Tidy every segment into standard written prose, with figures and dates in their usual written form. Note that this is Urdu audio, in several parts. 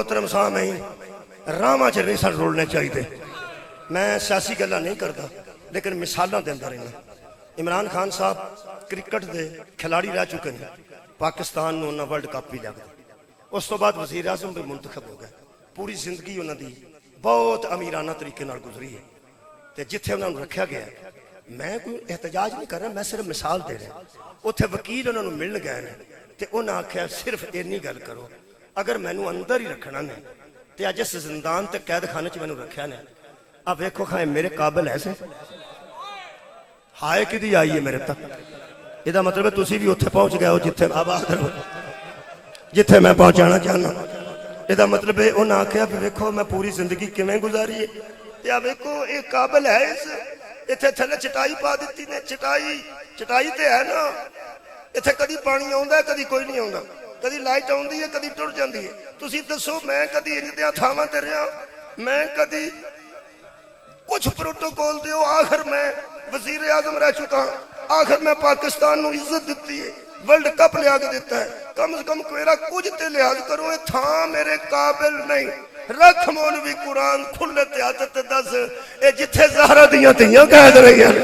محترم سامعین راما چ نہیں سن رولنے چاہیے. میں سیاسی گلا نہیں کرتا لیکن مثالاں دینا رہنا. عمران خان صاحب کرکٹ دے کھلاڑی رہ چکے ہیں, پاکستان نو انہاں ورلڈ کپ بھی لیا گیا. اس تو بعد وزیر اعظم بھی منتخب ہو گئے. پوری زندگی انہاں دی بہت امیرانہ طریقے نال گزری ہے. تے جتھے انہاں نوں رکھیا گیا, میں کوئی احتجاج نہیں کر رہا, میں صرف مثال دے رہا. اتھے وکیل انہاں نوں ملن گئے نے تے انہاں آکھیا صرف اینی گل کرو, اگر مینوں اندر ہی رکھنا نے تے اج اس زندان تے قید خانے چ مینوں رکھیا نے. اب ویکھو کھائے میرے قابل ایسے ہائے کدی آئی ہے میرے تک. یہ مطلب ہے تسی بھی اتھے پہنچ گئے ہو جتھے آباد رہو, جتھے میں پہنچانا چاہنا. یہ مطلب ہے انہاں آکھیا بھی ویکھو میں پوری زندگی کیویں گزاری ہے. تے ویکھو یہ قابل ہے اس اتھے تھلے چٹائی پا دیتی نے. چٹائی تے ہے نا. اتھے کدی پانی آوندا ہے کدی کوئی نہیں آوندا, کدی لائٹ آندی ہے کدی ٹر جاندی ہے. تسی دسو میں کدی انج دیاں تھاواں تے رہیا, میں کدی کچھ پروٹوکول دیو. آخر میں وزیر اعظم رہ چکا ہوں, آخر میں پاکستان نو عزت دیتی ہے, ورلڈ کپ لیا کے دیتا ہے. کم از کم کوئی کچھ تے لحاظ کرو. یہ تھاں میرے قابل نہیں. رکھ مولوی قرآن کھلے تے ہاتھ تے دس اے جتھے زہرا دیاں تیاں قید رہی ہیں,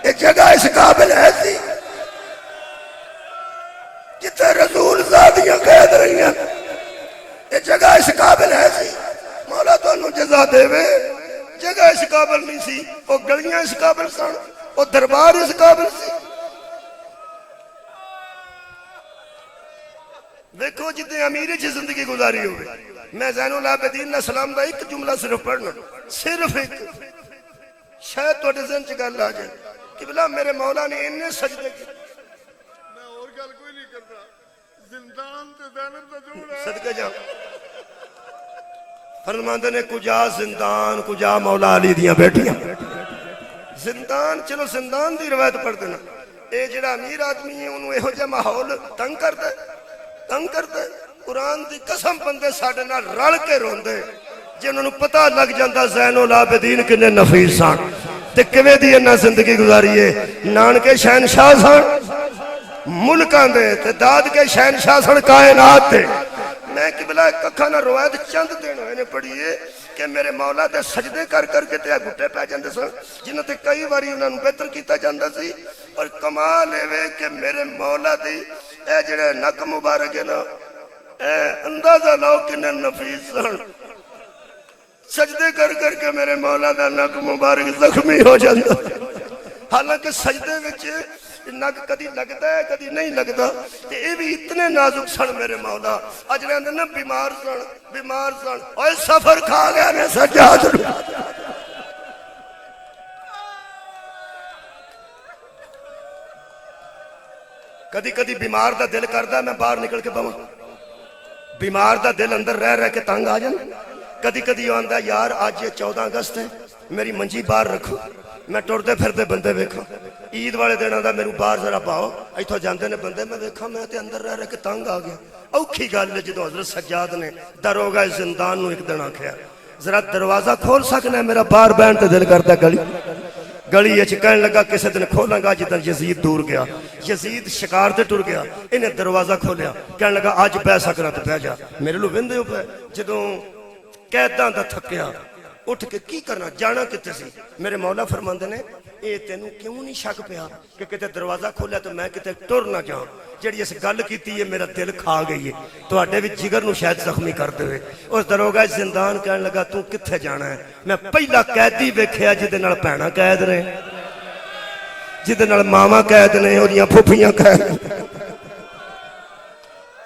یہ جگہ اس قابل ہے سی جتھے رسول زادیاں قید رہی ہیں. یہ جگہ اس قابل ہے سی. مولا تانوں جزا دے وے. جگہ اس قابل نہیں سی, وہ گلیاں اس قابل سن, وہ دربار اس قابل سی. دیکھو جتنے امیری چی زندگی گزاری ہوئے. میں زین العابدین علیہ السلام دا ایک جملہ صرف پڑھنا, صرف ایک, شاید تو ڈیزن چی گل آ جائے کہ بلا میرے مولا نے انہیں سجدے کی. میں اور گل کوئی نہیں کرتا, زندان تے زینب دا جوڑ ہے. صدقے جاؤ فرماندے نے کجا زندان کجا مولا علی دیاں بیٹیاں. زندان چلو زندان دی روایت پڑھ دینا. اے جڑا امیر آدمی ہے انہوں اے ہو جا ماحول تنگ کر دے, تنگ کر دے. قرآن دی قسم بندے ساڑھے نہ رل کے رون دے جنہوں نے پتہ لگ جاندہ زین العابدین کنے نفیس سان تے کوے دی انہا زندگی گزاری ہے. نان کے شہنشاہ سان ملکان دے تے داد کے شہنشاہ سان کائنات دے. میں قبلہ ککھانا روایت چند دن ہوئے نے پڑھی ہے کہ میرے مولا دے سجدے کر کر کے تے گھٹے پہ جاندے سن, جنہوں تے کئی باری انہوں نے بہتر کیتا جاندہ سی. اور کمال ہے کہ میرے مولا دی اے جڑے نک مبارک ہے نا, اے اندازہ لاؤ کنے نفیس سن. سجدے کر کر کے میرے مولا دا نک مبارک زخمی ہو جاندہ. حالانکہ سجدے وچ نک کدی لگتا ہے کدی نہیں لگتا. یہ بھی اتنے نازک سن میرے مولا. اجرے اندر نا بیمار سن, بیمار سن, اور سفر کھا گیا نے سجاد. کدی کدی بیمار دا دل کردا میں باہر نکل کے بواں. بیمار دا دل اندر رہ کے تنگ آ جانا. کدی کدی آندا یار آج یہ 14 اگست ہے, میری منجی باہر رکھو, میں ٹردے پھردے بندے ویکھاں. عید والے دن آندا میرے باہر ذرا پاؤ, ایتھوں جاندے نے بندے میں ویکھاں میں تے اندر رہ کے تنگ آ گیا. اوکھی گل ہے جدوں حضرت سجاد نے داروغہ زندان نو ایک دن آکھیا ذرا دروازہ کھول سکنا ہے, میرا باہر بہن تے دل کردا گلی گلی اچ. کہنے لگا کسے دن کھولاں گا جدن یزید دور گیا, یزید شکار تے ٹر گیا. انہیں دروازہ کھولیا, کہنے لگا آج بہ سکنا تے بہ جا. میرے لو ویندے ہو پے جدوں قیداں دا تھکیا اٹھ کے کی کرنا جانا کتے سی. میرے مولا فرماندے نے اے تینوں کیوں نہیں شک پیا کہ کتے دروازہ کھولیا تو میں کتے ٹر نہ جاؤں. جڑی اس گل کیتی ہے میرا دل کھا گئی ہے, تواڈے وچ جگر نو شاید زخمی کر دے. اس داروغہ زندان کہنے لگا تو کتھے جانا ہے؟ میں پہلا قیدی ویکھیا جدے نال بھیڑاں قید نے, جدے نال ماواں قید نے, اودیاں پھوپھیاں قید نے.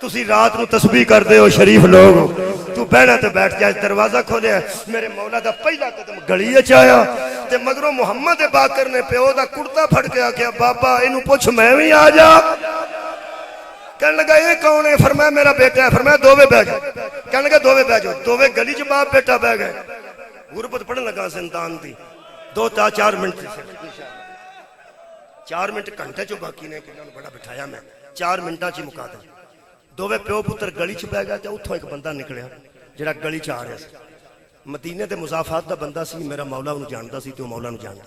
تسی رات نو تسبیح کر دے ہو شریف لوگ, تو بہنا تے بیٹھ جائے. دروازہ کھولیا, میرے مولا دا پہلا قدم گلی اچ آیا تے مگروں محمد باقر نے پیو دا کرتا پھڑ کے آکھیا بابا اینو پوچھ میں بھی آ جا. کہنے لگا یہ کون ہے؟ فرمایا میرا بیٹا ہے. فرمایا دوویں بیٹھ جاؤ. کہنے لگا دوویں بیٹھ جاؤ. دوویں گلی چ باپ بیٹا بہ گئے. غربت پڑھن لگا زندان دی 2-4 منٹ 4 منٹ گھنٹے چ باقی نے, کہ انہوں نے بڑا بٹھایا میں 4 منٹاں چ مکا دیں. دوویں پیو پتر گلی چ بہ گیا تے اتھوں ایک بندہ نکلیا جڑا گلی چ آ رہا سی. مدینے دے مضافات دا بندہ سی, میرا مولا انہوں جاندا سی تے مولا انہوں جاندا.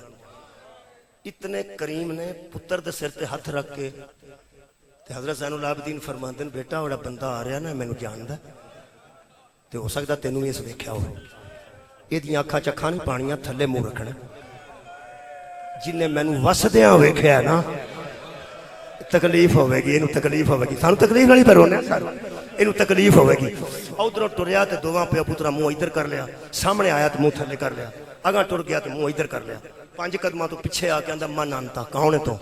اتنے کریم نے پتر دے سر تے ہاتھ رکھ کے تے حضرت زین العابدین فرماندے نے بیٹا اوڑا بندہ آ رہا نا مینوں جاندا. تو ہو سکتا تینوں بھی اس دیکھا ہو یہ اکھاں چکھاں نہیں پانیاں تھلے منہ رکھنا جن نے مینوں وسدیاں ویکھیا نا تکلیف ہوئے گی اینوں تکلیف ہوئے گی سانوں تکلیف نہیں پر ہونے اینوں تکلیف ہوئے گی ادھروں ٹریا تے دوواں پیو پترا منہ ادھر کر لیا سامنے آیا تو منہ تھلے کر لیا اگاں ٹر گیا تو منہ ادھر کر لیا 5 قدماں تو پیچھے آ کے آندا من انتا کون ہے تو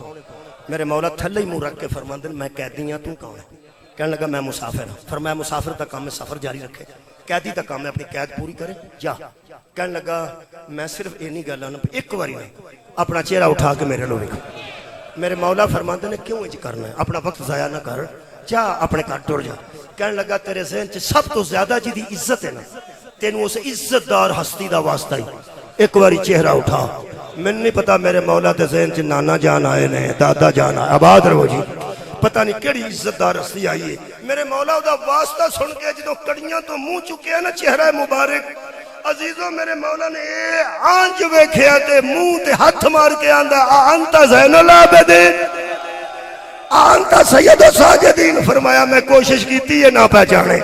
میرے مولا تھلے ہی منہ رکھ کے فرماندے میں قیدی ہاں تو کون ہے کہنے لگا میں مسافر ہوں فرمایا مسافر دا کام ہے سفر جاری رکھے قیدی دا کام ہے اپنی قید پوری کرے جا کہنے لگا میں صرف اینی گل آنا ایک باری نہیں اپنا چہرہ اٹھا کے میرے لو ویکھ میرے مولا فرماندے نے کیوں انج کرنا ہے اپنا وقت ضائع نہ کر جا اپنے گھر ٹر جا کہنے لگا تیرے ذہن چ سب تو زیادہ جی دی عزت ہے نا تینوں اس عزت دار ہستی دا واسطہ ہی ایک باری چہرہ اٹھا میں نہیں پتا میرے مولا دے ذہن چ نانا جان آئے نے دادا جان آئے آباد رہو جی پتہ نہیں کیڑی عزت دار ہستی آئی ہے میرے مولا دا واسطہ سن کے جدوں کڑیاں تو منہ چکے نا چہرہ مبارک عزیزوں میرے مولا نے آنچ ویکھیا تے منہ تے ہاتھ مار کے آندا انت زین العابدین انت سید الساجدین فرمایا میں کوشش کیتی ہے نہ پہچانے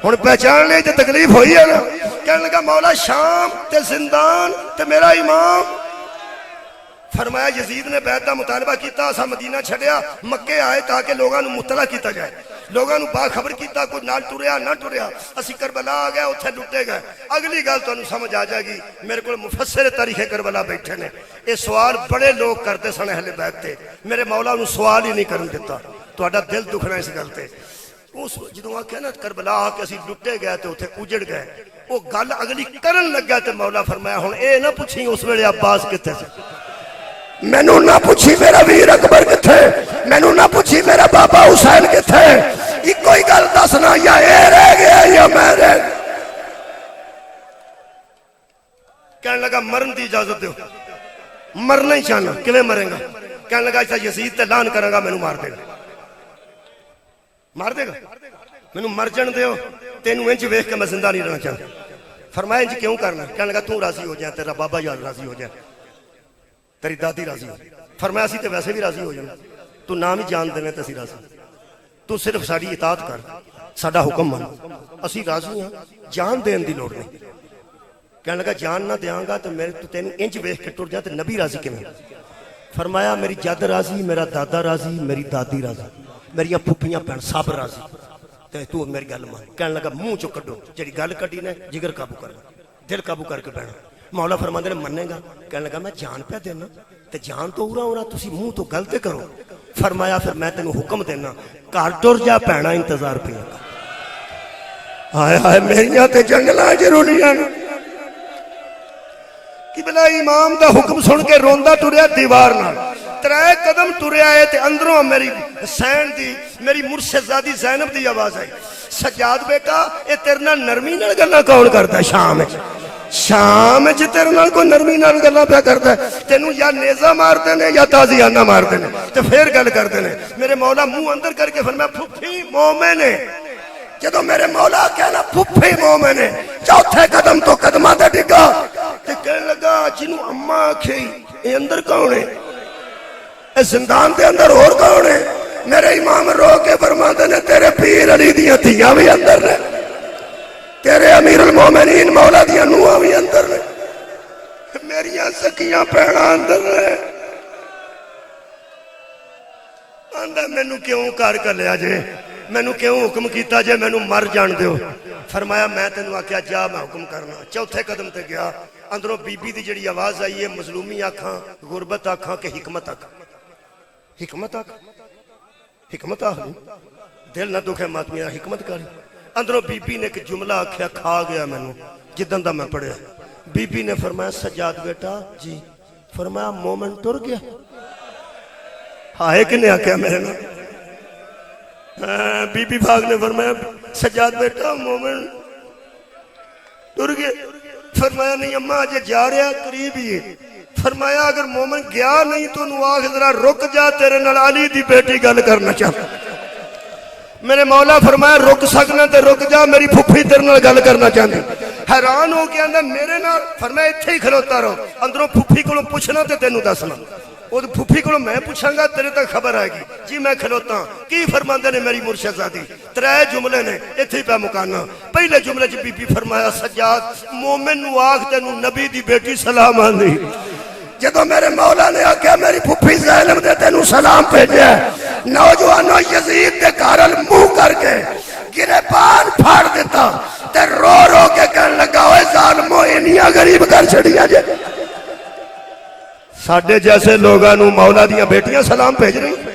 ہن پہچان لے تے تکلیف ہوئی ہے نا کہنے لگا مولا شام تے زندان تے میرا امام فرمایا یزید نے بیعت دا مطالبہ کیتا اسا مدینہ چھڑیا مکے آئے تاکہ لوگاں نو مطلع کیتا جائے لوگاں نو باخبر کیتا کوئی نال ٹریا نہ ٹریا اسی کربلا آ گئے اتھے لٹے گئے اگلی گل تانوں سمجھ آ جائے گی میرے کو مفسر تاریخ کربلا بیٹھے نے یہ سوال بڑے لوگ کرتے سن اہل بیت تے میرے مولا نو سوال ہی نہیں کرن دیتا تہاڈا دل دکھنا اس گل تے اس جدوں آکھیا نا کربلا آ کے اسی لٹے گئے تے اتھے اجڑ گئے وہ گل اگلی کرن لگا تے مولا فرمایا ہن اے نہ پوچھی اس ویلے عباس کتے سی مینوں نہ پوچھی میرا ویر اکبر کتھے مینوں نہ پوچھی میرا بابا حسین کتھے ایک کوئی گل دسنا یا اے رہ گیا یا میں رہ گیا کہنے لگا مرن دی اجازت دیو مرنا ہی چاہنا کیویں مرے گا کہنے لگا ایسا یزید تے لان کراں گا مینوں مار دے گا مینوں مر جان دیو تینوں انج ویکھ کے میں زندہ نہیں رہنا چاہتا فرمایا انج کیوں کرنا کہنے لگا تو راضی ہو جائے تیرا بابا یاد راضی ہو جائے تیری دادی راضی ہو فرمایا اسی تے ویسے بھی راضی ہو جانا تو نام ہی جان دینے تے اسی راضی تو صرف ساری اطاعت کر ساڈا حکم من اسی راضی ہاں جان دین دی لوڑ نہیں کہنے لگا جان نہ دیاں گا تو میرے تو تینوں انج ویکھ کے ٹر جا تے نبی راضی کیویں فرمایا میری جد راضی میرا دادا راضی میری دادی راضی میری پھپھیاں بہن سب راضی تے تو میری گل مان کہنے لگا منہ چوں کڈو جڑی گل کڈی نے جگر قابو کرنا دل قابو کر کے بہنا مولا فرماندے نے مننے گا کہنے لگا میں جان پہ دینا تے جان تو اورا تسی منہ تو گل تے کرو فرمایا پھر میں تینوں حکم دینا گھر ٹر جا بھیڑاں انتظار پیا ہائے ہائے میریاں تے جنگلاں ضروریاں کہ بلا امام دا حکم سن کے روندا ٹریا دیوار نال 3 قدم ٹریا ہے تے اندروں میری حسین دی میری مرشدزادی زینب دی آواز آئی سجاد بیٹا اے تیرے نال نرمی نال گلاں کون کردا شام وچ شام وچ تیرے نال کوئی نرمی نال گلاں پیا کردا ہے تینوں یا نیزہ مارتے نے یا تازیانہ مارتے نے تے پھر گل کرتے نے میرے مولا منہ اندر کر کے فرمایا پھپھی مومن ہے جدوں میرے مولا کہنا پھپھی مومن ہے چوتھے قدم تو قدماں تے ڈگا تے کہنے لگا جنوں اماں آکھے اے اندر کون ہے اے زندان دے اندر اور کون ہے میرے امام رو کے فرماندے نے تیرے پیر علی دیاں دھیاں بھی اندر نے تیرے امیر المومنین مولا دیاں نوحاں بھی اندر نے میریاں سکیاں بہناں اندر نے آندا مینوں کیوں کر لیا جے مینوں کیوں حکم کیتا جے مینوں مر جان دیو فرمایا میں تینوں آکھیا جا میں حکم کرنا چوتھے قدم تے گیا اندروں بی بی دی جڑی آواز آئی ہے مظلومی آکھاں غربت آکھاں کہ حکمت آکھاں حکمت آکھ دل نہ دکھے ماتمیاں حکمت کر اندروں بی بی نے ایک جملہ آکھیا کھا گیا مینوں جدن دا میں پڑھیا بی بی نے فرمایا سجاد بیٹا جی فرمایا مومن ٹر گیا ہائے کنے آکھیا میرے نال بی بی بھاگ نے فرمایا سجاد بیٹا مومن ٹر گیا فرمایا نہیں اماں اجے جا رہا قریب ہی ہے فرمایا اگر مومن گیا نہیں تو انہوں آخ ذرا رک جا تیرے نال علی دی بیٹی گل کرنا چاہتا میرے مولا فرمایا رک سکنا تے رک جا میری پھپھی تیرے نال گل کرنا چاہتی حیران ہو کے آندا میرے نال فرمایا ایتھے ہی کھلوتا رہو اندروں پھپھی کولوں پوچھنا تے تینوں دسنا وہ پھوپھی کو میں پوچھاں گا تیرے تک خبر آئے گی جی میں کھلوتا کی فرماندے نے میری مرشد زادی ترے جملے نے اتھے پہ مکانا پہلے جملے جی بی بی فرمایا سجاد مومن نو آگ تینو نبی دی بیٹی سلام آندی جدو میرے مولا نے آکھیا میری پھوپھی زینب دے تینو سلام بھیجیا نوجوانوں یزید دے کارل منہ کر کے گریبان پھاڑ دیتا تے رو رو کے کہنے لگا ہوئے ظالمو انہیاں غریب کر چھڑیا جے ساڑھے جیسے لوگاں نو مولا دیاں بیٹیاں سلام بھیج رہی